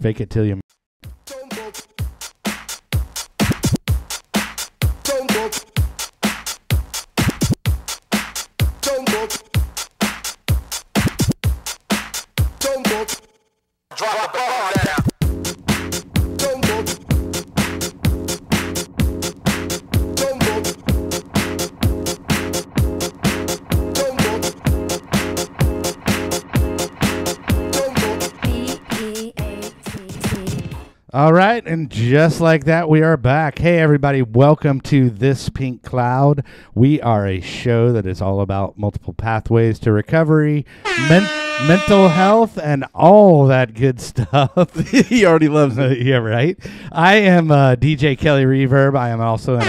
Fake it till you. Drop the ball down. All right, and just like that, we are back. Hey, everybody, welcome to This Pink Cloud. We are a show that is all about multiple pathways to recovery, mental health, and all that good stuff. He already loves it. Yeah, right. I am DJ Kelly Reverb. I am also an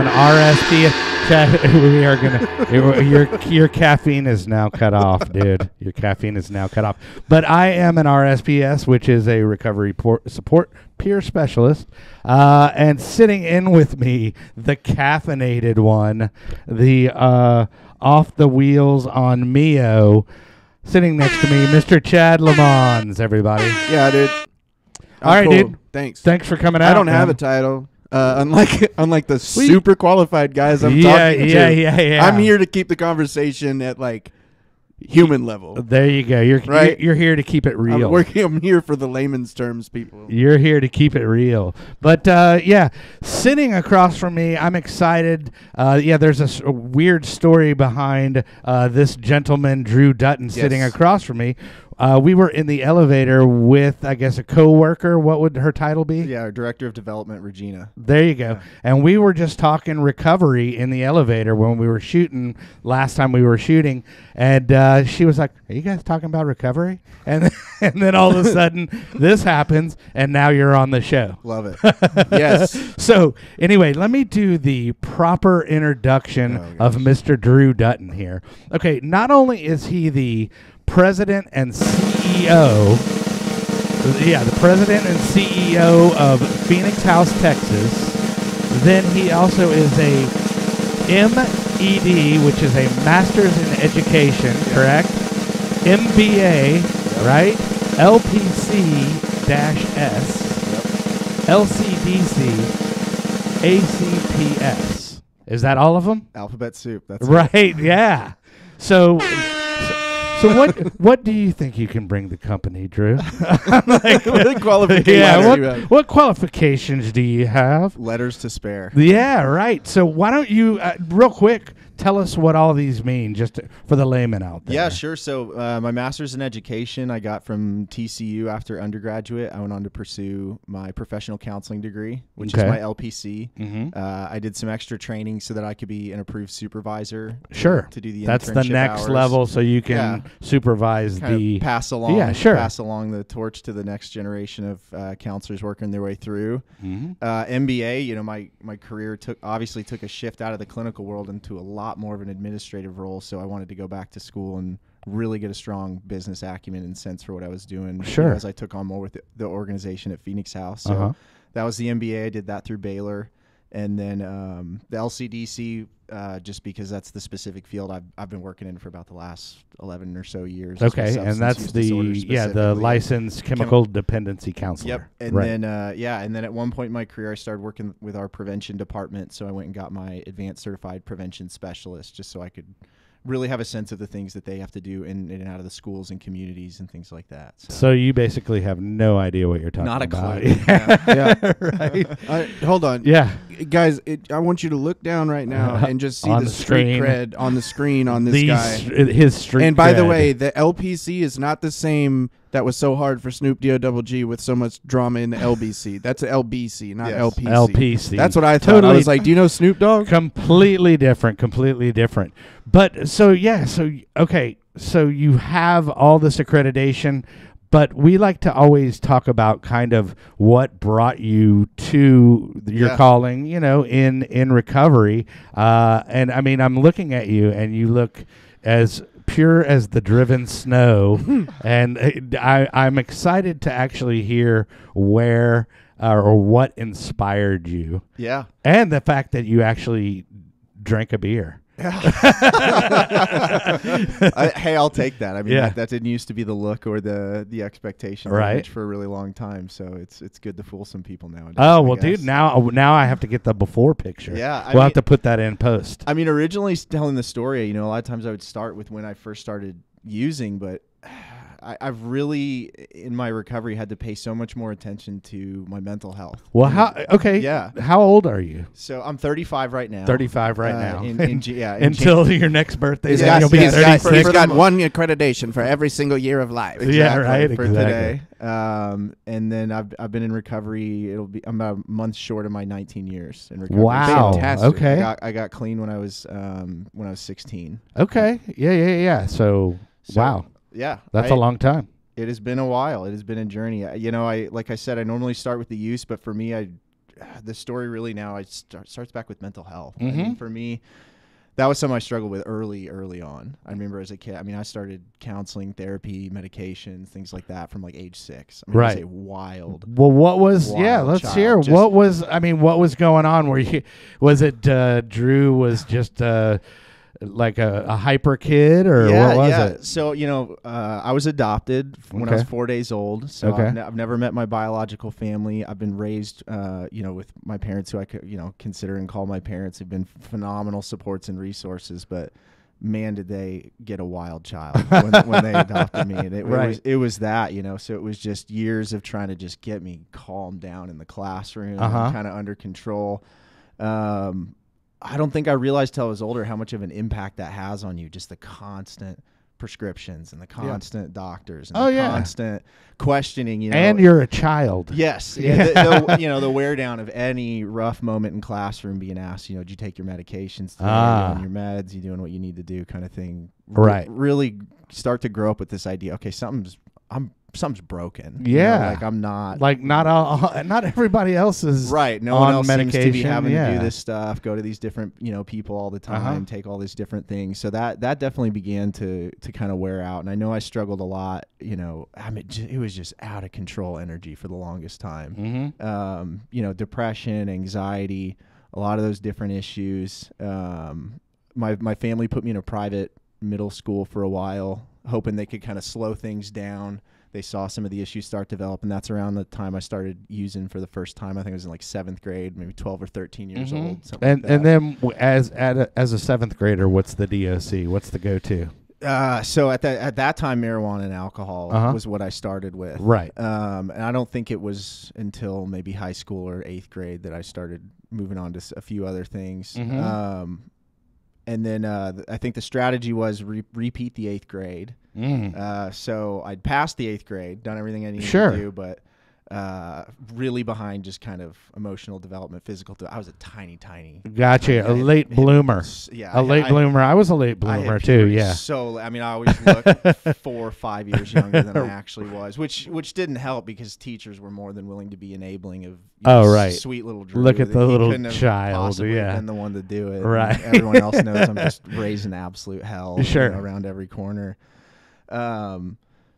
RSP. We are gonna. Your caffeine is now cut off, dude. Your caffeine is now cut off. But I am an RSPS, which is a recovery support peer specialist, and sitting in with me, the caffeinated one, the off the wheels on Mio, sitting next to me, Mr. Chad Lamons. Everybody. Yeah, dude. All right, cool. dude. Thanks. Thanks for coming out. I don't have a title. Unlike the super qualified guys I'm talking to. Yeah. I'm here to keep the conversation at like human level. There you go. You're here to keep it real. I'm here for the layman's terms, people. You're here to keep it real. But yeah, sitting across from me, I'm excited. There's a weird story behind this gentleman, Drew Dutton, sitting across from me. We were in the elevator with, I guess, a coworker. What would her title be? Yeah, our director of development, Regina. There you go. Yeah. And we were just talking recovery in the elevator when we were shooting, last time we were shooting. And she was like, are you guys talking about recovery? And then all of a sudden, this happens, and now you're on the show. Love it. Yes. So anyway, let me do the proper introduction of Mr. Drew Dutton here. Okay, not only is he the president and CEO, the president and CEO of Phoenix House, Texas. Then he also is a MED, which is a Master's in Education, correct? MBA, right? LPC-S, LCDC, ACPS. Is that all of them? Alphabet soup. That's right. Yeah. So what do you think you can bring the company, Drew? What qualifications? What qualifications do you have? Letters to spare. Yeah, right. So why don't you, real quick, tell us what all these mean, just for the layman out there. Yeah, sure. So my master's in education I got from TCU after undergraduate. I went on to pursue my professional counseling degree, which is my LPC. Mm-hmm. I did some extra training so that I could be an approved supervisor. Sure. To do the That's the next hours. level, so you can supervise kind pass along. Yeah, sure. Pass along the torch to the next generation of counselors working their way through. Mm-hmm. MBA. My career took a shift out of the clinical world into a lot more of an administrative role, so I wanted to go back to school and really get a strong business acumen and sense for what I was doing. Sure. As I took on more with the organization at Phoenix House. So that was the MBA. I did that through Baylor. And then the LCDC, just because that's the specific field I've been working in for about the last 11 or so years. Okay, and that's the licensed chemical dependency counselor. Yep. And then and then at one point in my career I started working with our prevention department, so I went and got my advanced certified prevention specialist just so I could really have a sense of the things that they have to do in and out of the schools and communities and things like that. So you basically have no idea what you're talking about. Not a clue. Yeah. Right. Hold on. Yeah. Guys, I want you to look down right now and just see the street cred on the screen on this guy. His street And by cred. the way, the LPC is not the same that was so hard for Snoop D-O-double-G with so much drama in the LBC. That's an LBC, not LPC. LPC. That's what I thought. Totally I was like, do you know Snoop Dogg? Completely different. But so you have all this accreditation, but we like to always talk about kind of what brought you to your calling, in recovery. And I mean, I'm looking at you and you look as pure as the driven snow. And I'm excited to actually hear where or what inspired you. Yeah. And the fact that you actually drank a beer. Hey, I'll take that. I mean, Yeah. that didn't used to be the look or the expectation Right. for a really long time. So it's good to fool some people nowadays. Oh I well, guess. dude. Now I have to get the before picture. Yeah, I we'll mean- have to put that in post. I mean, originally telling the story, you know, a lot of times I would start with when I first started using, but I've really, in my recovery, had to pay so much more attention to my mental health. Well, how? Okay. Yeah. How old are you? So I'm 35 right now. 35 right now. Yeah. Until your next birthday, He's then got, you'll be he's got- 36. he's got one accreditation for every single year of life. Yeah, right, For exactly. today. And then I've been in recovery. I'm about a month short of my 19 years in recovery. Wow. Fantastic. Okay. I got clean when I was 16. Okay. Yeah. So, So, wow, Yeah. that's a long time. It has been a while. It has been a journey. You know, like I said, I normally start with the use, but for me, the story really now starts back with mental health. I mean, for me, that was something I struggled with early on. I remember as a kid. I mean, I started counseling, therapy, medications, things like that from like age 6. I mean, Right. It was a wild. Well, what was? Yeah, Wild let's child. hear. Just- What was? I mean, what was going on? Was it Drew was just like a hyper kid, or what was it? So, you know, I was adopted when I was Okay. 4 days old. So Okay. I've never met my biological family. I've been raised, you know, with my parents, who I could, you know, consider and call my parents. Have been phenomenal supports and resources, but man, did they get a wild child when they adopted me. And Right. it was that, you know, so it was just years of trying to just get me calmed down in the classroom, Uh-huh. kind of under control. I don't think I realized till I was older how much of an impact that has on you. Just the constant prescriptions and the constant doctors and Oh, the yeah. constant questioning. You know, And you're a child. yes, you know, the wear down of any rough moment in classroom, being asked, you know, did you take your medications today? Are you on your meds? You doing what you need to do, kind of thing. Right. Really start to grow up with this idea. Okay, something's broken. Yeah. You know, like I'm not. Like not everybody else is Right. No on one else medication. seems to be having yeah. to do this stuff, go to these different, you know, people all the time, Uh-huh. take all these different things. So that definitely began to kind of wear out. And I know I struggled a lot, you know, I mean, it was just out of control energy for the longest time. Mm-hmm. You know, depression, anxiety, a lot of those different issues. My family put me in a private middle school for a while, hoping they could kind of slow things down. They saw some of the issues start to develop, and that's around the time I started using for the first time. I think it was in like 7th grade, maybe 12 or 13 years old. Something And like that. and then as a 7th grader, what's the DOC? What's the go-to? So at that time, marijuana and alcohol Uh-huh. was what I started with. Right. And I don't think it was until maybe high school or 8th grade that I started moving on to a few other things. Mhm. And then I think the strategy was repeat the 8th grade. So I'd passed the 8th grade, done everything I needed Sure. to do, but really behind just kind of emotional development, physical. I was a tiny. Gotcha. A late bloomer. Yeah, A late bloomer. I was a late I had bloomer too. puberty Yeah. So I mean, I always looked 4 or 5 years younger than I actually was, which didn't help because teachers were more than willing to be enabling of. Right. Sweet little Drew. Look at the He little couldn't have child, possibly yeah. been the one to do it. Right. And everyone else knows I'm just raising absolute hell. Sure. Around every corner.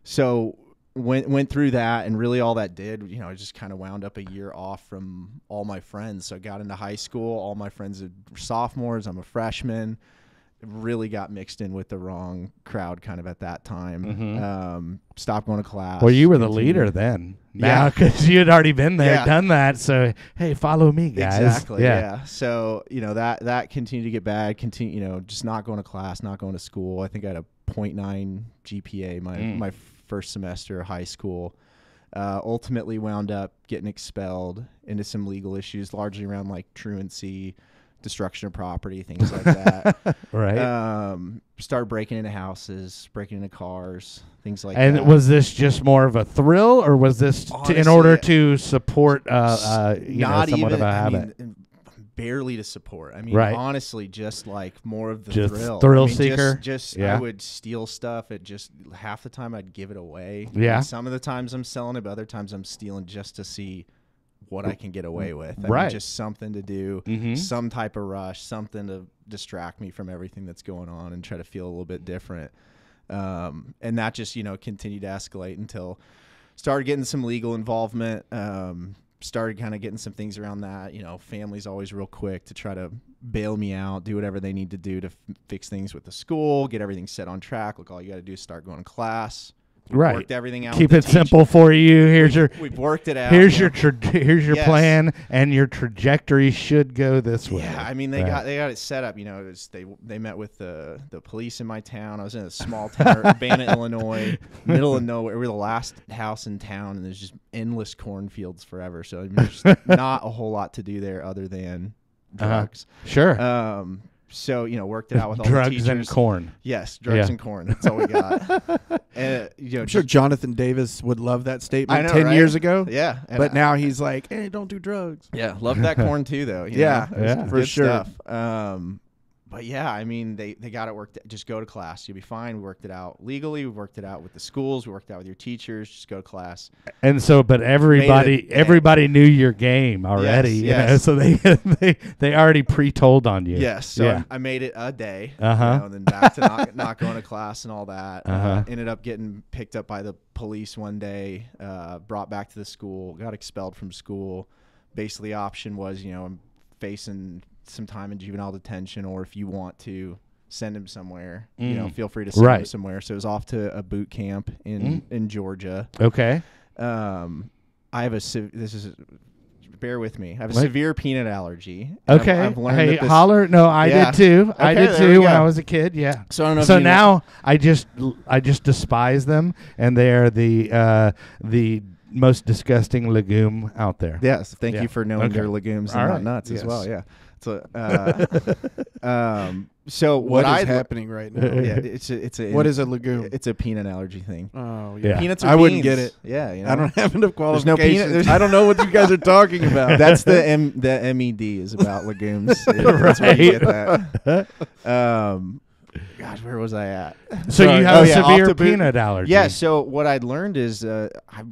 So went through that, and really all that did, you know, I just kind of wound up a year off from all my friends. So I got into high school. All my friends were sophomores. I'm a freshman. Really got mixed in with the wrong crowd kind of at that time. Stopped going to class. Well, you were the continued- leader then. Now, Yeah. because you had already been there, Yeah. done that. So, hey, follow me, guys. Exactly. Yeah. So, you know, that continued to get bad. You know, just not going to class, not going to school. I think I had a 0.9 GPA my first semester of high school. Ultimately wound up getting expelled into some legal issues, largely around like truancy, destruction of property, things like that. Right. Start breaking into houses, breaking into cars, things like And that. was this just more of a thrill, or was this in Honestly, order to support, not somewhat even, of a I habit? mean, barely to support. I mean, Right. honestly, just like more of the Just thrill. thrill I mean, seeker? Just Yeah. I would steal stuff. It just half the time I'd give it away. Yeah. And some of the times I'm selling it, but other times I'm stealing just to see what I can get away with. I mean, Right. just something to do, Mhm. some type of rush, something to distract me from everything that's going on and try to feel a little bit different. And that just, you know, continued to escalate until started getting some legal involvement. started kind of getting some things around that. You know, family's always real quick to try to bail me out, do whatever they need to do to fix things with the school, get everything set on track. Look, all you got to do is start going to class. Right. Worked everything out. Keep with it the teacher. simple for you. Here's your We've worked it out. here's you your know. here's your Yes. plan, and your trajectory should go this way. Yeah, I mean they Right. got it set up. You know, it was, they met with the police in my town. I was in a small town, Urbana, Illinois, middle of nowhere. We were the last house in town, and there's just endless cornfields forever. So I mean, there's not a whole lot to do there other than drugs. Sure. So you know, worked it out with all the Drugs teachers. and corn. Yes, drugs Yeah. and corn. That's all we got. And you know, I'm sure Jonathan Davis would love that statement I know, 10 right? years ago. Yeah, and But now he's like, hey, don't do drugs. yeah, love that corn too, though. you Yeah, know? It was yeah. for good sure. Stuff. But yeah, I mean, they got it worked. Just go to class, you'll be fine. We worked it out legally. We worked it out with the schools. We worked it out with your teachers. Just go to class. And so, but everybody Made it- everybody knew your game already. Yes, you know, yes. so they already pre-told on you. Yes, so Yeah. I made it a day. Uh-huh. You know, and then back to not going to class and all that. Uh-huh. Ended up getting picked up by the police one day. Brought back to the school. Got expelled from school. Basically, the option was, you know, I'm facing some time in juvenile detention, or if you want to send him somewhere, you know, feel free to send him Right. somewhere. So it was off to a boot camp in Georgia. Okay. I have bear with me. I have a Like- severe peanut allergy. And Okay. I've learned Hey, that this, holler. No, I Yeah. did too. I Okay, did there we too when go. I was a kid. Yeah. So I don't know. So if you know- now I just despise them, and they are the most disgusting legume out there. Yes, thank Yeah. you for knowing Okay. their legumes All and right. not nuts as Yes. well. Yeah. So What I is happening right now? Yeah, it's a What is a legume? It's a peanut allergy thing. Oh, Yeah. Peanuts. Are I wouldn't beans. get it. Yeah, you know? I don't have enough There's no qualifications. peanut- there's- I don't know what you guys are talking about. That's the MED is about legumes. That's where you get that. Gosh, where was I at? So Sorry. you have Oh, a yeah, off severe the boot. peanut allergy. Yeah, so what I'd learned is I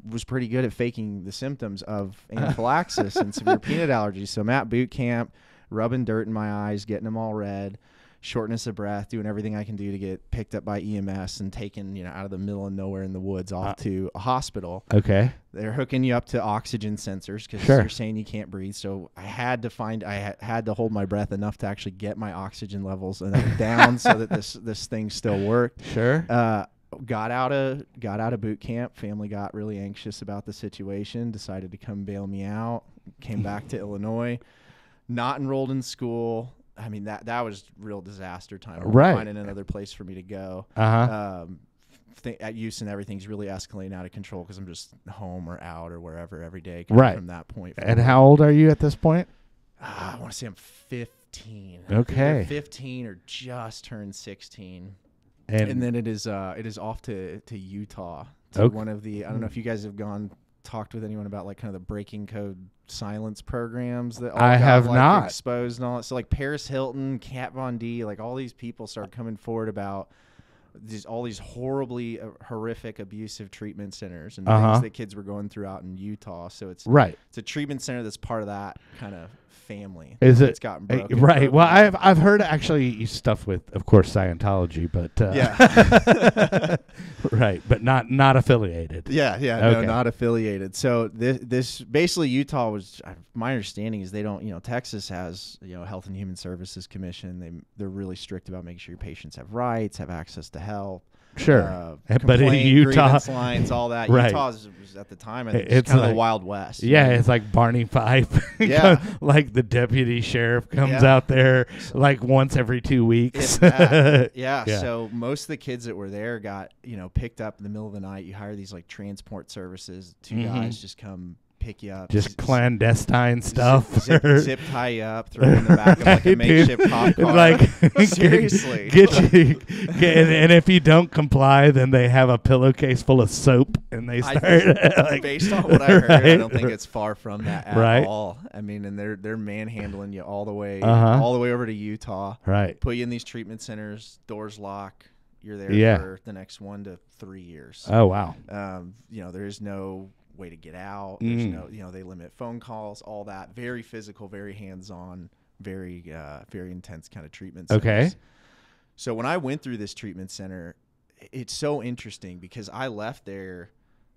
was pretty good at faking the symptoms of anaphylaxis and severe peanut allergies. So I'm at boot camp, rubbing dirt in my eyes, getting them all red, shortness of breath, doing everything I can do to get picked up by EMS and taken, you know, out of the middle of nowhere in the woods off to a hospital. Okay. They're hooking you up to oxygen sensors because Sure. they're saying you can't breathe. So I had to had to hold my breath enough to actually get my oxygen levels down so that this thing still worked. Sure. Got out of boot camp. Family got really anxious about the situation. Decided to come bail me out. Came back to Illinois. Not enrolled in school. I mean that was real disaster time. Right. Finding another place for me to go. Uh-huh. At use and everything's really escalating out of control because I'm just home or out or wherever every day. Right. From that point. And forward. how old are you at this point? I want to say I'm 15. Okay. Either 15 or just turned 16. And, And then it is off to Utah to Okay. one of the, I don't know if you guys have talked with anyone about like kind of the breaking code silence programs that all I got, have like, not. exposed and all that. So like Paris Hilton, Kat Von D, like all these people started coming forward about all these horribly horrific abusive treatment centers and things that kids were going through out in Utah. So it's right. a treatment center that's part of that kind of family. Is it It's gotten broken. right? Well, I've heard actually stuff with, of course, Scientology, but yeah. right, but not affiliated. Yeah, no, Okay. not affiliated. So this basically Utah was, my understanding is they don't, you know, Texas has, you know, Health and Human Services Commission. They're really strict about making sure your patients have rights, have access to health. Sure, but in complaint, Utah, grievance lines, all that. Right. Utah was at the time, I think, It's kind of like- the Wild West. yeah, you know? it's like Barney Fife. Yeah. Like the deputy sheriff comes Yeah. out there like once every 2 weeks. If that. Yeah, Yeah. so most of the kids that were there got, you know, picked up in the middle of the night. You hire these like transport services. Two guys just come pick you up. Just clandestine stuff. Zip tie you up, throw you in the back of like a Right, makeshift dude. cop car. Like Seriously. and if you don't comply, then they have a pillowcase full of soap, and they I- start like, Based on what I heard, I right? don't think it's far from that at Right. all. I mean, and they're manhandling you all the way over to Utah. right. Put you in these treatment centers, doors lock. You're there Yeah. for the next 1 to 3 years. Oh wow. You know, there is no way to get out. There's no, you know, they limit phone calls, all that. Very physical, very hands-on, very intense kind of treatment centers. Okay. So when I went through this treatment center, it's so interesting because I left there,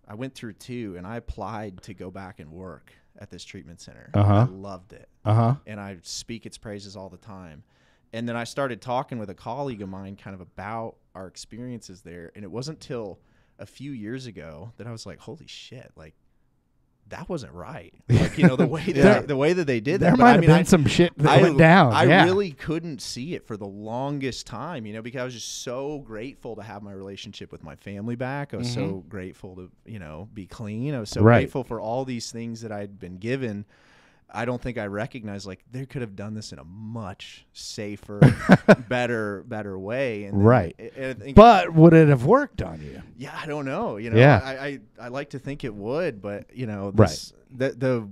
I went through 2 and I applied to go back and work. at this treatment center. Uh-huh. I loved it. Uh-huh. And I speak its praises all the time. And then I started talking with a colleague of mine kind of about our experiences there. And it wasn't till a few years ago that I was like, holy shit, like, that wasn't right. Like, you know, the way that the way that they did that. There But might I have mean, been some shit that went down. I yeah. really couldn't see it for the longest time, you know, because I was just so grateful to have my relationship with my family back. I was so grateful to, you know, be clean. I was so Right. grateful for all these things that I'd been given. I don't think I recognized, like, they could have done this in a much safer, better way. And then Right. I think, But would it have worked on you? yeah, I don't know. You know, Yeah. I like to think it would, but you know, Right. this, the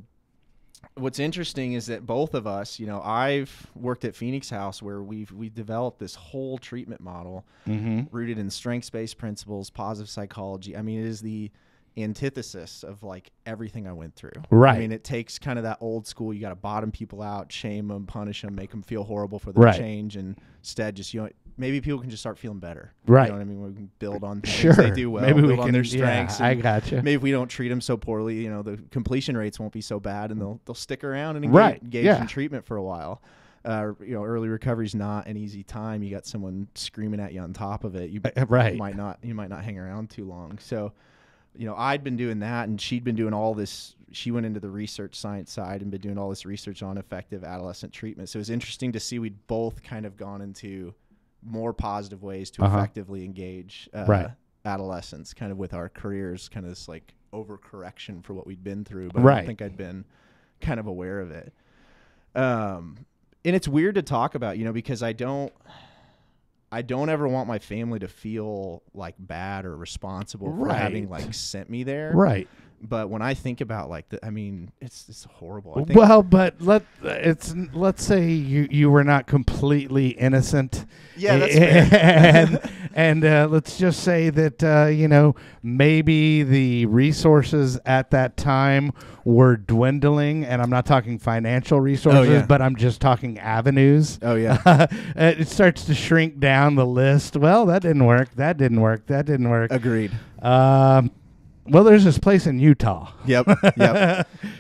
what's interesting is that both of us, you know, I've worked at Phoenix House where we've developed this whole treatment model rooted in strengths-based principles, positive psychology. I mean, it is the antithesis of like everything I went through. Right. I mean, it takes kind of that old school. You got to bottom people out, shame them, punish them, make them feel horrible for their Right. change, and instead just, you know, maybe people can just start feeling better. Right. You know what I mean? We can build on things Sure. they do well, Maybe we build on can. their strengths. Yeah, I and gotcha. Maybe if we don't treat them so poorly, you know, the completion rates won't be so bad, and they'll stick around and Right. engage Yeah. in treatment for a while. You know, early recovery is not an easy time. You got someone screaming at you on top of it. You Right. might not hang around too long. So, you know, I'd been doing that, and she'd been doing all this. She went into the research science side and been doing all this research on effective adolescent treatment. So it was interesting to see we'd both kind of gone into more positive ways to effectively engage Right. adolescents, kind of with our careers, kind of this like overcorrection for what we'd been through. But I Right. don't think I'd been kind of aware of it. And it's weird to talk about, you know, because I don't ever want my family to feel like bad or responsible for having Right. like sent me there. Right. But when I think about like I mean, it's horrible. I think, Well, but let's say you were not completely innocent. Yeah, that's fair. and let's just say that you know, maybe the resources at that time were dwindling, and I'm not talking financial resources, yeah. but I'm just talking avenues. Oh yeah. It starts to shrink down the list. Well, that didn't work. That didn't work. That didn't work. Agreed. Well, there's this place in Utah. Yep.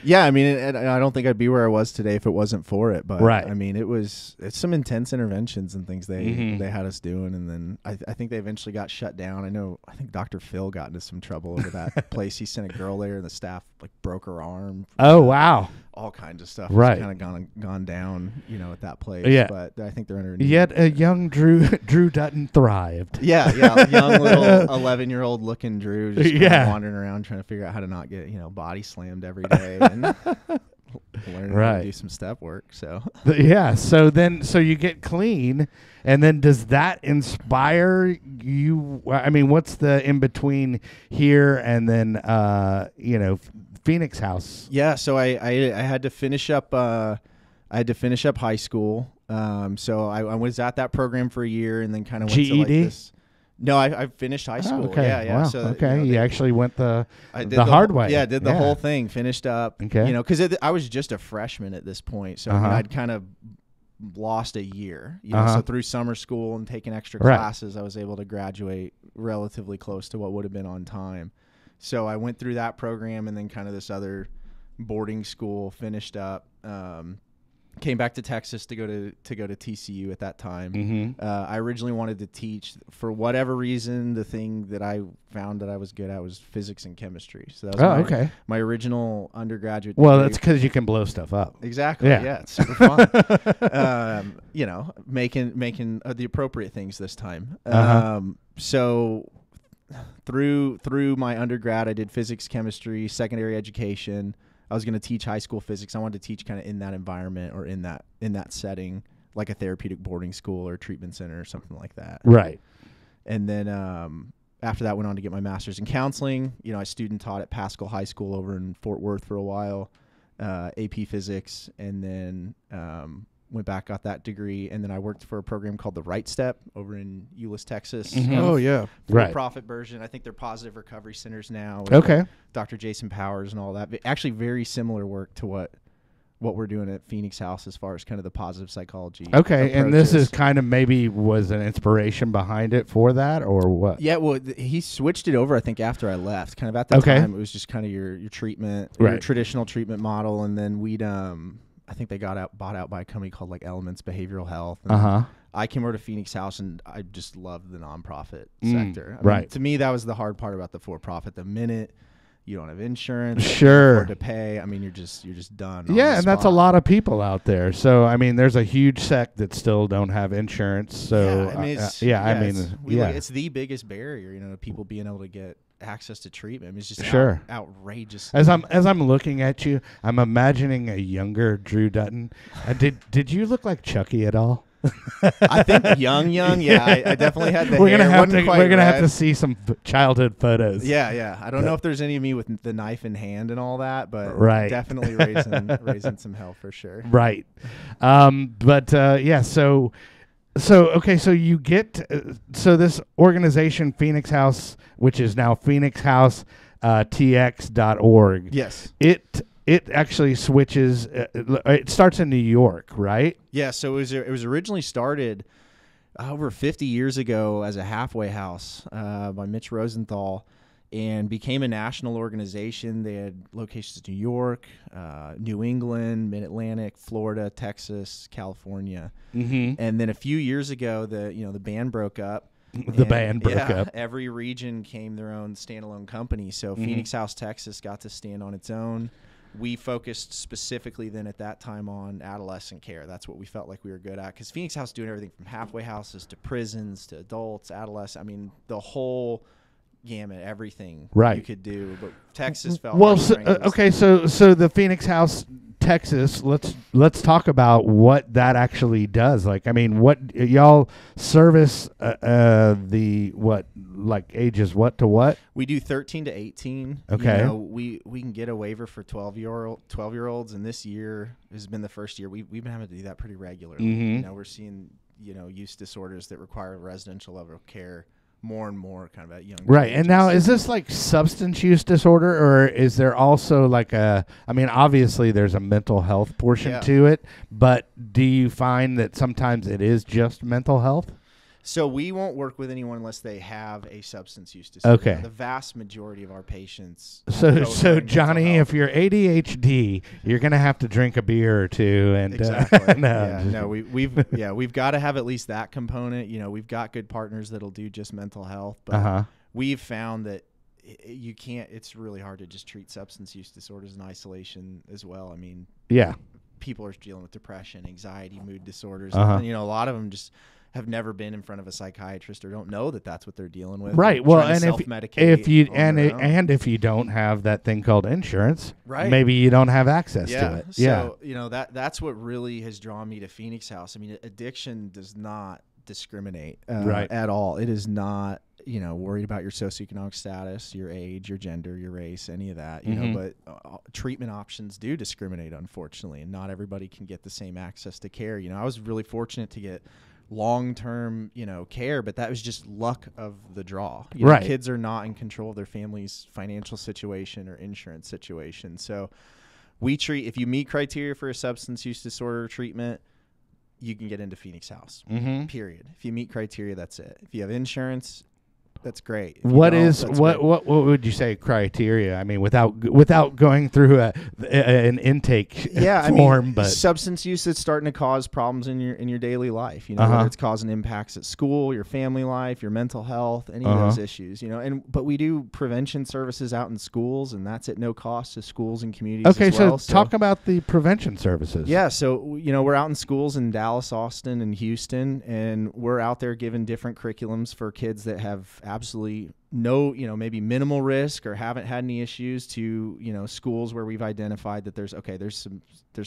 Yeah, I mean, I don't think I'd be where I was today if it wasn't for it. But Right. I mean, it's some intense interventions and things they had us doing, and then I think they eventually got shut down. I think Dr. Phil got into some trouble over that place. He sent a girl there, and the staff like broke her arm. Oh, wow. All kinds of stuff. Right. Kind of gone down, you know, at that place. Yeah. But I think they're under. Yet a young Drew Dutton thrived. Yeah, young little 11-year-old looking Drew, just kind Yeah. of wandering around trying to figure out how to not get, you know, body slammed every day and learning how Right. to do some step work. So Yeah. So you get clean, and then does that inspire you? I mean, what's the in between here and then you know, Phoenix House? yeah, so I had to finish up. I had to finish up high school. So I was at that program for a year, and then kind of went to like GED? this. No, I finished high school. Oh, okay. Yeah. Wow. So, okay. you know, You actually went the I did hard way. Yeah, did the whole thing. Finished up. Okay. You know, because I was just a freshman at this point, so I mean, I'd kind of lost a year. You know, so through summer school and taking extra Right. classes, I was able to graduate relatively close to what would have been on time. So I went through that program and then kind of this other boarding school. Finished up. Came back to Texas to go to TCU at that time. Mm-hmm. I originally wanted to teach. For whatever reason, the thing that I found that I was good at was physics and chemistry. So that was my original undergraduate Well, degree. that's because you can blow stuff up. Exactly. Yeah. Yeah, it's super fun. You know, making the appropriate things this time. So through my undergrad, I did physics, chemistry, secondary education. I was going to teach high school physics. I wanted to teach kind of in that environment or in that setting, like a therapeutic boarding school or treatment center or something like that. Right. And then after that, went on to get my master's in counseling. You know, I student taught at Pascal High School over in Fort Worth for a while, AP physics, and then went back, got that degree, and then I worked for a program called the Right Step over in Euless, Texas. Oh yeah. Right. Profit version. I think they're positive recovery centers now. with Okay. Dr. Jason Powers and all that. But actually, very similar work to what what we're doing at Phoenix House as far as kind of the positive psychology. Okay, and this is approaches. kind of maybe was an inspiration behind it for that, or what? Yeah, well, he switched it over, I think, after I left. Kind of at that Okay. time, it was just kind of your treatment, your Right. traditional treatment model, and then we'd I think they bought out by a company called like Elements Behavioral Health. And Uh-huh. I came over to Phoenix House, and I just loved the nonprofit Mm, sector. I mean, right. to me, that was the hard part about the for-profit. The minute you don't have insurance, you Sure. can't afford to pay. I mean, you're just done. on Yeah, the and that's a spot. lot of people out there. So I mean, there's a huge sect that still don't have insurance. So yeah, I mean, it's, yeah. it's the biggest barrier, you know, to people being able to get access to treatment. I mean, it's just Sure. outrageous. As I'm looking at you, I'm imagining a younger Drew Dutton. Did you look like Chucky at all? I think young, yeah, I definitely had the We're hair. gonna have Wasn't to quite we're gonna have red. to see some childhood photos. Yeah. I don't know if there's any of me with the knife in hand and all that, but Right. definitely raising some hell for sure. Right. But yeah. So okay. So you get so this organization Phoenix House, which is now Phoenix House TX.org. Yes. It actually switches. It starts in New York, right? Yeah. So it was originally started over 50 years ago as a halfway house by Mitch Rosenthal, and became a national organization. They had locations in New York, New England, Mid-Atlantic, Florida, Texas, California. Mm-hmm. And then a few years ago, the band broke up. The band broke up. Every region came their own standalone company. So Phoenix House, Texas got to stand on its own. We focused specifically then at that time on adolescent care. That's what we felt like we were good at, because Phoenix House doing everything from halfway houses to prisons to adults, adolescents. I mean, the whole gamut, everything Right. you could do. But Texas felt Well, our so, strength was- okay, so the Phoenix House, Texas. Let's talk about what that actually does. Like, I mean, what y'all service the what, like ages what to what? We do 13 to 18. Okay. You know, we can get a waiver for 12-year-olds, and this year has been the first year we've been having to do that pretty regularly. Mhm. You know, we're seeing, use disorders that require residential level of care more and more kind of at young Right. And ages. now, is this like substance use disorder, or is there also like I mean, obviously there's a mental health portion Yeah. to it, but do you find that sometimes it is just mental health? So we won't work with anyone unless they have a substance use disorder. Okay. Now, the vast majority of our patients. So go during Johnny, mental health. if you're ADHD, you're gonna have to drink a beer or two, and Exactly. no, We've got to have at least that component. You know, we've got good partners that'll do just mental health, but Uh-huh. we've found that you can't. It's really hard to just treat substance use disorders in isolation as well. I mean, Yeah. people are dealing with depression, anxiety, mood disorders, Uh-huh. and a lot of them just have never been in front of a psychiatrist or don't know that that's what they're dealing with. Right. They're well, trying to and self-medicate if you on their own. and if you don't have that thing called insurance, Right. maybe you don't have access to it. So, that's what really has drawn me to Phoenix House. I mean, addiction does not discriminate Right. at all. It is not, worried about your socioeconomic status, your age, your gender, your race, any of that, Mhm. but treatment options do discriminate, unfortunately, and not everybody can get the same access to care. I was really fortunate to get long-term, care, but that was just luck of the draw. Right. Kids are not in control of their family's financial situation or insurance situation. So we treat, if you meet criteria for a substance use disorder treatment, you can get into Phoenix House, Mm-hmm. period. If you meet criteria, that's it. If you have insurance, that's great. If you What don't, is that's what great. what what would you say criteria? I mean, without going through an intake Yeah, form, but substance use that's starting to cause problems in your daily life. Uh-huh. Whether it's causing impacts at school, your family life, your mental health, any Uh-huh. of those issues. But we do prevention services out in schools, and that's at no cost to schools and communities. okay. as well. So talk about the prevention services. Yeah, so we're out in schools in Dallas, Austin, and Houston, and we're out there giving different curriculums for kids that have absolutely no, maybe minimal risk or haven't had any issues, to schools where we've identified that there's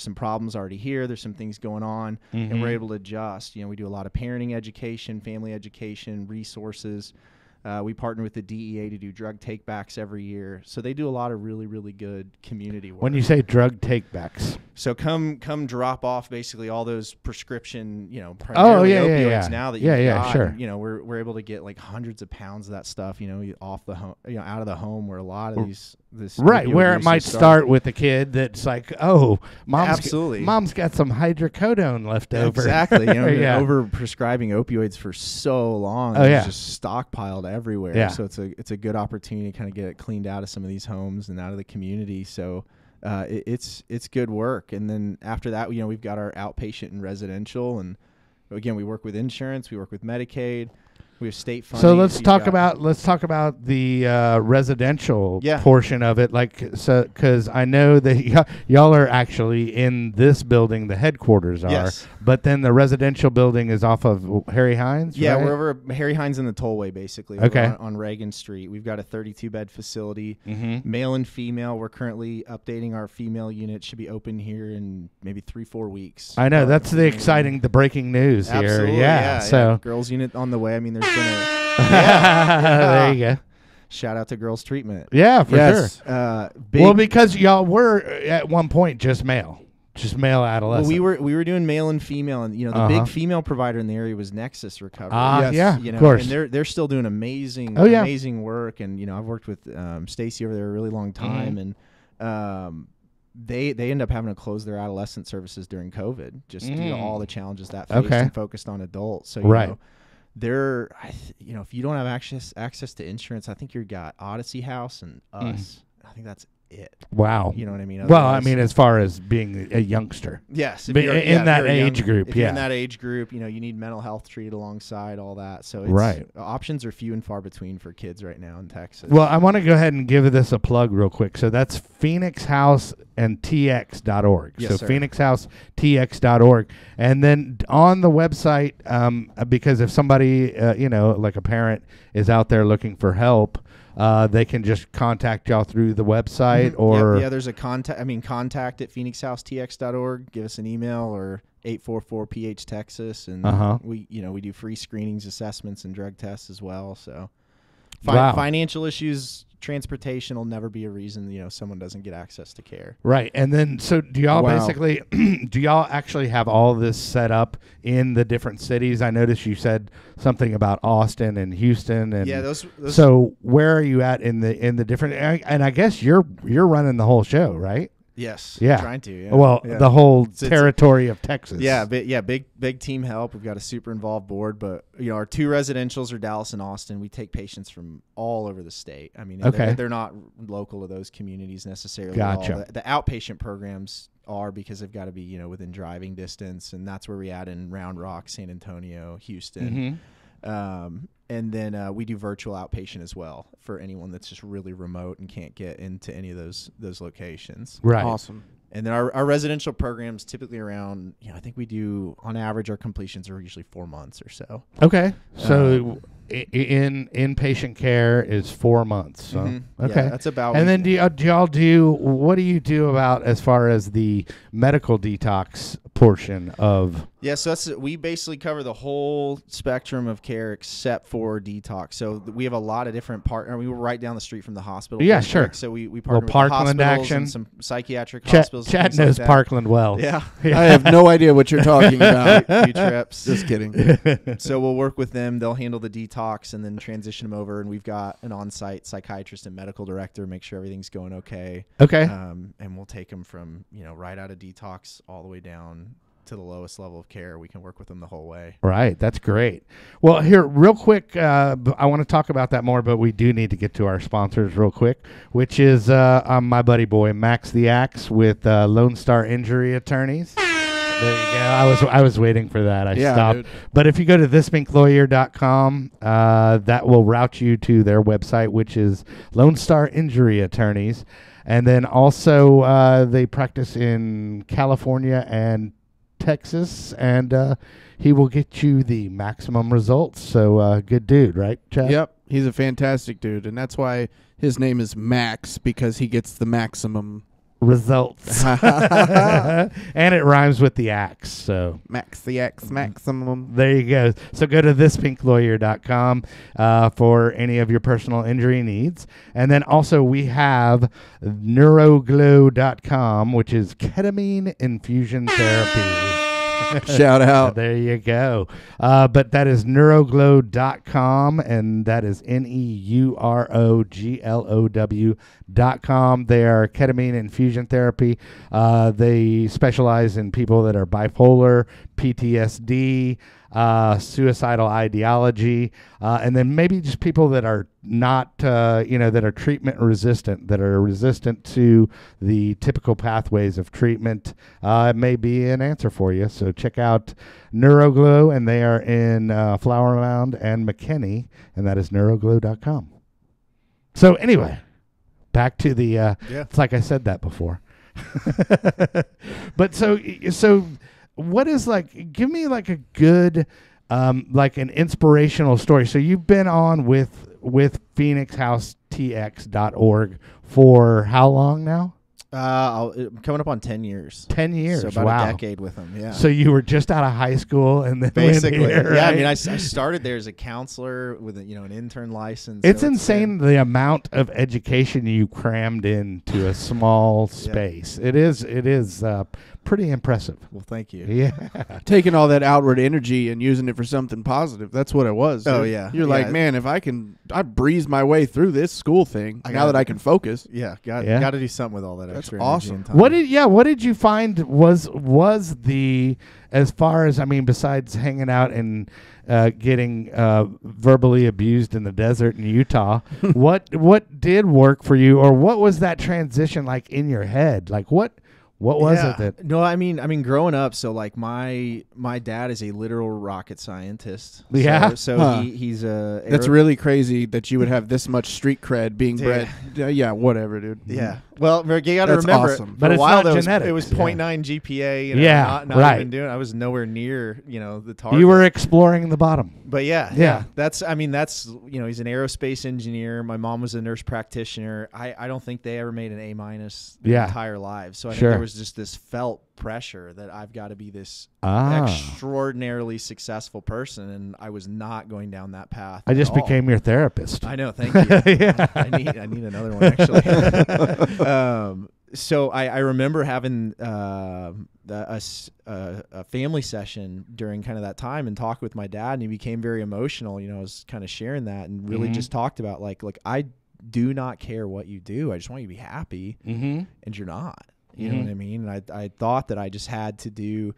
some problems already here, there's some things going on, and we're Mhm. able to adjust. We do a lot of parenting education, family education, resources. We partner with the DEA to do drug takebacks every year, so they do a lot of really, really good community work. When you say drug takebacks, So come drop off basically all those prescription, primarily opioids now that you've got. sure. And, we're able to get like hundreds of pounds of that stuff, off the home, out of the home, where a lot of this Right, opioid where it use might has start with a kid that's like, oh, Absolutely. mom's got some hydrocodone left over. Exactly. You know, Yeah. over prescribing opioids for so long. Oh, It's yeah. just stockpiled everywhere. Yeah. So it's a good opportunity to kind of get it cleaned out of some of these homes and out of the community. So it's good work. And then after that, you know, we've got our outpatient and residential, and again, we work with insurance, we work with Medicaid, we have state funding. So let's We've talk got- about the residential Yeah. portion of it, like so, because I know that y'all are actually in this building. The headquarters are, Yes. but then the residential building is off of Harry Hines. Yeah, right? we're over Harry Hines in the tollway, basically. Okay. Over on Reagan Street. We've got a 32-bed facility, Mm-hmm. male and female. We're currently updating our female unit. Should be open here in maybe 3-4 weeks. I know that's the exciting, the breaking news Absolutely, here. Yeah, so girls unit on the way. I mean, there's been a there you go. shout out to Girls Treatment. Yeah, for Yes. sure. Big, Well, because y'all were at one point just male adolescent. well, we were doing male and female, and you know the Uh-huh. big female provider in the area was Nexus Recovery. Yes. Yeah, You of know, course. and they're still doing amazing, Oh, yeah. amazing work. And you know, I've worked with Stacy over there a really long time, and they end up having to close their adolescent services during COVID, just due to all the challenges that faced, Okay. and focused on adults. So you Right. know, you know, if you don't have access to insurance, I think you got Odyssey House and us. I think that's it. Wow. You know what I mean? Well, I Otherwise- mean, as far as being a youngster. yes, if But you're- in yeah, if that you're a age group, if you're in yeah. that age group, you know, you need mental health treated alongside all that. So it's, Right. options are few and far between for kids right now in Texas. Well, I want to go ahead and give this a plug real quick. So that's Phoenix House and TX.org. Yes, so sir. Phoenix House TX.org. And then on the website, because if somebody, you know, like a parent is out there looking for help, they can just contact y'all through the website or. yeah, there's a contact at phoenixhousetx.org. Give us an email or 844-PH Texas, and Uh-huh. we do free screenings, assessments, and drug tests as well. So Wow. financial issues, transportation will never be a reason, you know, someone doesn't get access to care. Right. And then, so do y'all Wow. basically, do y'all actually have all this set up in the different cities? I noticed you said something about Austin and Houston. And Yeah, those so where are you at in the different, and I guess you're running the whole show, right? yes, Yeah. trying to. Yeah. Well, Yeah. the whole It's- territory of Texas. Yeah, big team help. We've got a super involved board, but you know, our two residentials are Dallas and Austin. We take patients from all over the state. I mean, Okay. they're not local to those communities necessarily. at all. Gotcha. The outpatient programs are, because they've got to be, you know, within driving distance, and that's where we add in Round Rock, San Antonio, Houston. And then we do virtual outpatient as well for anyone that's just really remote and can't get into any of those locations. Right. Awesome. And then our residential programs typically around, you know, I think we do on average our completions are usually 4 months or so. Okay. So in inpatient care is 4 months. So Mhm. okay. Yeah, that's about. And then do y'all what do you do about as far as the medical detox portion of? Yeah, so we basically cover the whole spectrum of care except for detox. So we have a lot of different partners. We were right down the street from the hospital. Yeah, district, sure. So we partner with Parkland the hospitals action. and some psychiatric hospitals. and Chad things like knows that. Parkland well. Yeah, I have no idea what you're talking about. few trips. Just kidding. So we'll work with them. They'll handle the detox and then transition them over. And we've got an on-site psychiatrist and medical director, make sure everything's going okay. Okay. And we'll take them from, you know, right out of detox all the way down to the lowest level of care. We can work with them the whole way. Right. That's great. Well, here, real quick, I want to talk about that more, but we do need to get to our sponsors real quick, which is my buddy boy, Max the Axe with Lone Star Injury Attorneys. There you go. I was waiting for that. I Yeah, stopped. dude. But if you go to thispinklawyer.com, that will route you to their website, which is Lone Star Injury Attorneys. And then also they practice in California and Texas, and he will get you the maximum results. So good dude, right, Chad? Yep, he's a fantastic dude, and that's why his name is Max, because he gets the maximum. Results. And it rhymes with the axe, so Max the X maximum. there you go. So go to thispinklawyer.com for any of your personal injury needs. And then also we have neuroglow.com, which is ketamine infusion therapy. Shout out. There you go. But that is neuroglow.com, and that is neuroglow.com. They are ketamine infusion therapy. They specialize in people that are bipolar, PTSD, suicidal ideology, and then maybe just people that are not, that are treatment resistant, that are resistant to the typical pathways of treatment. It may be an answer for you. So check out Neuroglow, and they are in Flower Mound and McKinney, and that is neuroglow.com. So anyway, back to the, it's like I said that before. But so what is give me a good, like an inspirational story. So you've been on with PhoenixHouseTX.org for how long now? I'm coming up on 10 years. 10 years. So about wow. a decade with them. Yeah. So you were just out of high school and then Basically, went here, yeah. I right? mean, I started there as a counselor with an intern license. It's so insane the amount of education you crammed into a small space. It is pretty impressive. Well, thank you. Yeah. Taking all that outward energy and using it for something positive. That's what it was. Oh, dude. yeah. You're like, man, if I breeze my way through this school thing now that I can focus. Yeah, got to do something with all that That's extra awesome. energy and time. What did you find was the, as far as, I mean, besides hanging out and getting verbally abused in the desert in Utah, what did work for you, or what was that transition like in your head? Like what was it that? No, I mean, growing up, so like my dad is a literal rocket scientist. Yeah? So he's a. That's really crazy that you would have this much street cred being Dude. bred. Yeah, whatever, dude. Yeah. Well, you got to That's remember, awesome. for But a it's while not though, genetics. it was Yeah. 0.9 GPA. Yeah, not right. even doing. I was nowhere near the target. You were exploring the bottom. But Yeah. yeah. That's he's an aerospace engineer. My mom was a nurse practitioner. I don't think they ever made an A- their Yeah. entire lives. So I Sure. think there was just this felt pressure that I've got to be this Ah. extraordinarily successful person, and I was not going down that path. I just at all. became your therapist. I know. Thank you. Yeah. I need another one actually. So I remember having a family session during kind of that time and talk with my dad, and he became very emotional. I was kind of sharing that and really just talked about like I do not care what you do. I just want you to be happy, and you're not. You know what I mean? And I thought that I just had to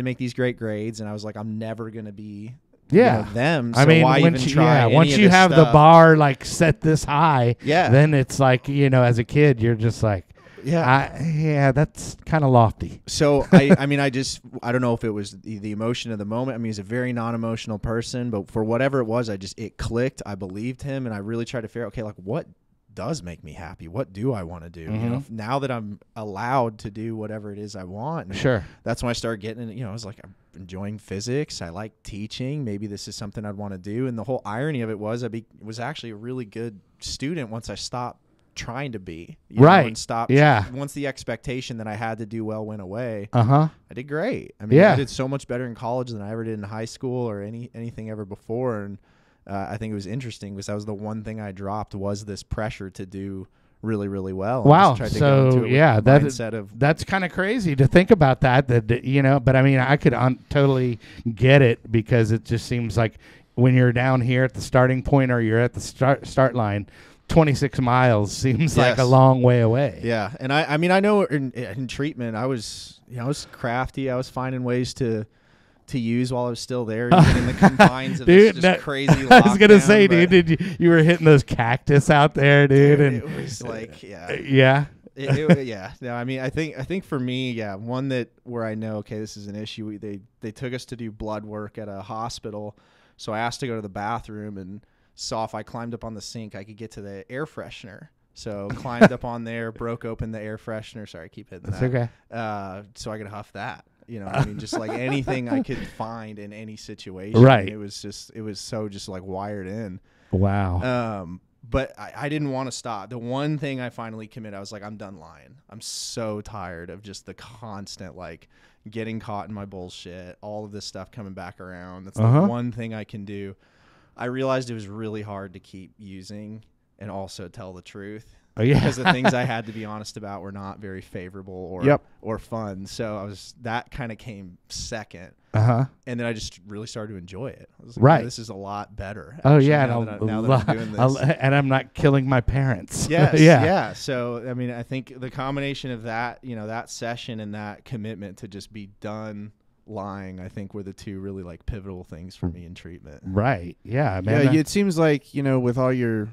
make these great grades, and I was like, I'm never gonna be. Them. So I mean, why even try once any of you this have the stuff? bar like set this high, Yeah. then it's like, as a kid, you're just like, that's kind of lofty. So I don't know if it was the emotion of the moment. I mean, he's a very non-emotional person, but for whatever it was, it clicked. I believed him, and I really tried to figure out, okay, like what does make me happy? What do I want to do? Now that I'm allowed to do whatever it is I want. And Sure. that's when I started getting in, I was like, I'm enjoying physics. I like teaching. Maybe this is something I'd want to do. And the whole irony of it was was actually a really good student once I stopped trying to be. Right. And stopped. Yeah. Once the expectation that I had to do well went away. Uh-huh. I did great. I mean, Yeah. I did so much better in college than I ever did in high school or anything ever before. And I think it was interesting because that was the one thing I dropped was this pressure to do really, really well. I Wow. just tried to go into So it with yeah, the mindset of that's kind of crazy to think about that, but I mean, I could totally get it because it just seems like when you're down here at the starting point or you're at the start line, 26 miles seems like a Yes. long way away. yeah. And I mean, I know in treatment, I was crafty. I was finding ways to use while I was still there, even in the confines of Dude, this just crazy I was gonna lockdown, say, but dude, you were hitting those cactus out there, dude, and it was like, yeah. yeah. Yeah. No, I mean, I think for me, yeah, one where I know, okay, this is an issue. They took us to do blood work at a hospital, so I asked to go to the bathroom and saw if I climbed up on the sink, I could get to the air freshener. So climbed up on there, broke open the air freshener. Sorry, I keep hitting That's that. okay. So I could huff that. I mean, just like anything I could find in any situation. Right. It was so just like wired in. Wow. But I didn't want to stop. The one thing I finally committed, I was like, I'm done lying. I'm so tired of just the constant, like, getting caught in my bullshit, all of this stuff coming back around. That's the one thing I can do. I realized it was really hard to keep using and also tell the truth. Oh, yeah. because the things I had to be honest about were not very favorable or Yep. or fun. So that kind of came second. Uh-huh. And then I just really started to enjoy it. I was like, Right. "Man, this is a lot better." Oh, actually, yeah. now And, that I'm doing this. and I'm not killing my parents. Yes. yeah. Yeah. So, I mean, I think the combination of that, that session and that commitment to just be done lying, I think were the two really like pivotal things for me in treatment. Right. Yeah, man. Yeah, it seems like, with all your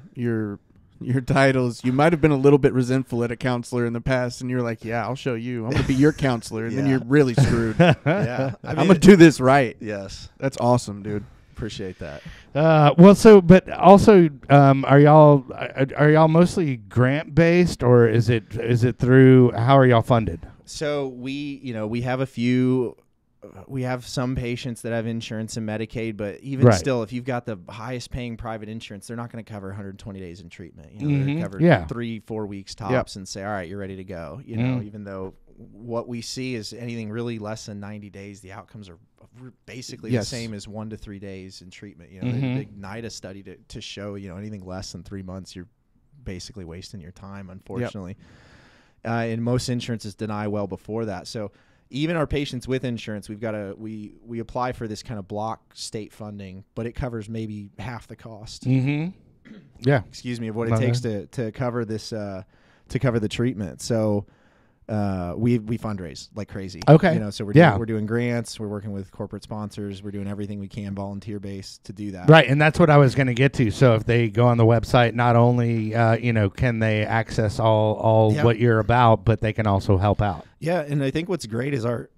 titles, you might have been a little bit resentful at a counselor in the past, and you're like, yeah, I'll show you. I'm going to be your counselor, and then Yeah. you're really screwed. Yeah. I'm going to do this right. Yes. That's awesome, dude. Appreciate that. but also, are y'all mostly grant based, or is it through? How are y'all funded? So we have some patients that have insurance and Medicaid, but even Right. still, if you've got the highest paying private insurance, they're not going to cover 120 days in treatment. They're Mhm. going to cover Yeah. 3-4 weeks tops and say, all right, you're ready to go. Even though what we see is anything really less than 90 days, the outcomes are basically Yes. the same as 1 to 3 days in treatment. Mhm. The big NIDA study to show, anything less than 3 months, you're basically wasting your time, unfortunately. And most insurances deny well before that. So even our patients with insurance, we apply for this kind of block state funding, but it covers maybe half the cost. Mm-hmm. Yeah. Excuse me, of what No, it takes to cover this to cover the treatment. So we fundraise like crazy. Okay. So Yeah. we're doing grants, we're working with corporate sponsors, we're doing everything we can volunteer based to do that. Right, and that's what I was going to get to. So if they go on the website, not only can they access all Yeah. what you're about, but they can also help out. Yeah, and I think what's great is our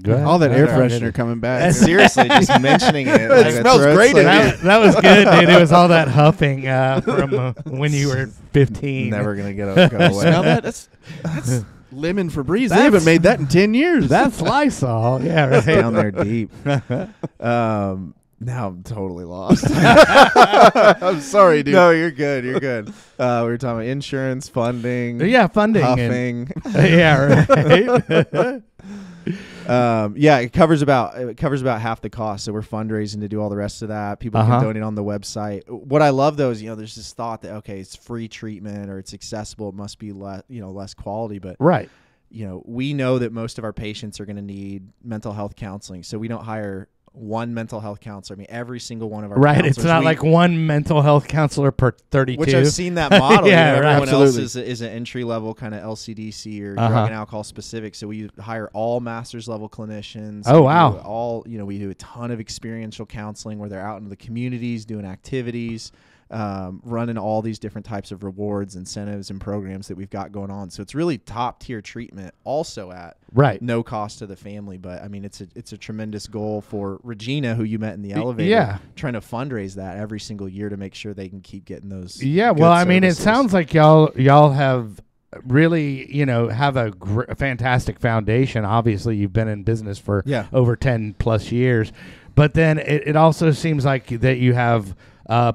Go ahead. All that air Okay. freshener coming back. seriously just mentioning it. It smells great in here. That was good, dude. It was all that huffing from when you were 15. Never gonna go away. Smell that? That's lemon Febreze. They That's- haven't made that in 10 years. That's Lysol. Yeah, right. Down there deep. Now I'm totally lost. I'm sorry, dude. No, you're good. You're good. We were talking about insurance, funding, Yeah, funding. And, huffing. yeah, right. It covers about half the cost. So we're fundraising to do all the rest of that. People Uh-huh. can donate on the website. What I love though is there's this thought that it's free treatment or it's accessible. It must be less quality, but Right. we know that most of our patients are going to need mental health counseling. So we don't hire one mental health counselor. I mean, every single one of our Right. counselors, It's not like one mental health counselor per 32. which I've seen that model. Yeah, right. Everyone else Absolutely. is an entry level kind of LCDC or Uh-huh. drug and alcohol specific. So we hire all master's level clinicians. Oh, We wow. do we do a ton of experiential counseling where they're out in the communities doing activities, running all these different types of rewards, incentives, and programs that we've got going on. So it's really top tier treatment, also at Right. no cost to the family. But I mean, it's a tremendous goal for Regina, who you met in the elevator. yeah. Trying to fundraise that every single year to make sure they can keep getting those. Yeah, good well, I mean, it services. sounds like y'all have really, have a fantastic foundation. Obviously, you've been in business for Yeah. over 10 plus years, but then it also seems like that you have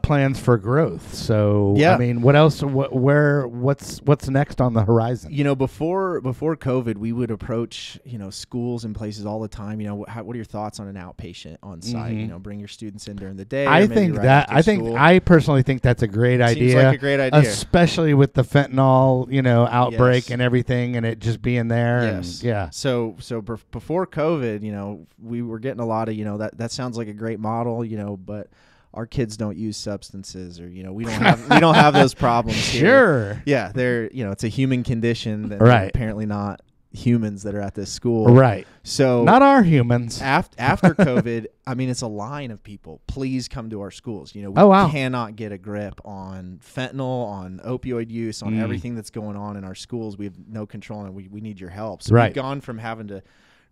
plans for growth. So, Yeah. I mean, what else? What's next on the horizon? Before COVID, we would approach schools and places all the time. What are your thoughts on an outpatient on site? Mhm. Bring your students in during the day. or I maybe think right that after school. I personally think that's a great Seems idea. like a great idea. Especially with the fentanyl, outbreak Yes. and everything, and it just being there. Yes. And, yeah. So before COVID, we were getting a lot of that sounds like a great model, but our kids don't use substances, or we don't have those problems here. Sure. Yeah, they're it's a human condition. That Right. Apparently not humans that are at this school. Right. So Not our humans. after COVID, I mean, it's a line of people. Please come to our schools. We Oh, wow. cannot get a grip on fentanyl, on opioid use, on everything that's going on in our schools. We have no control, and we need your help. So Right. we've gone from having to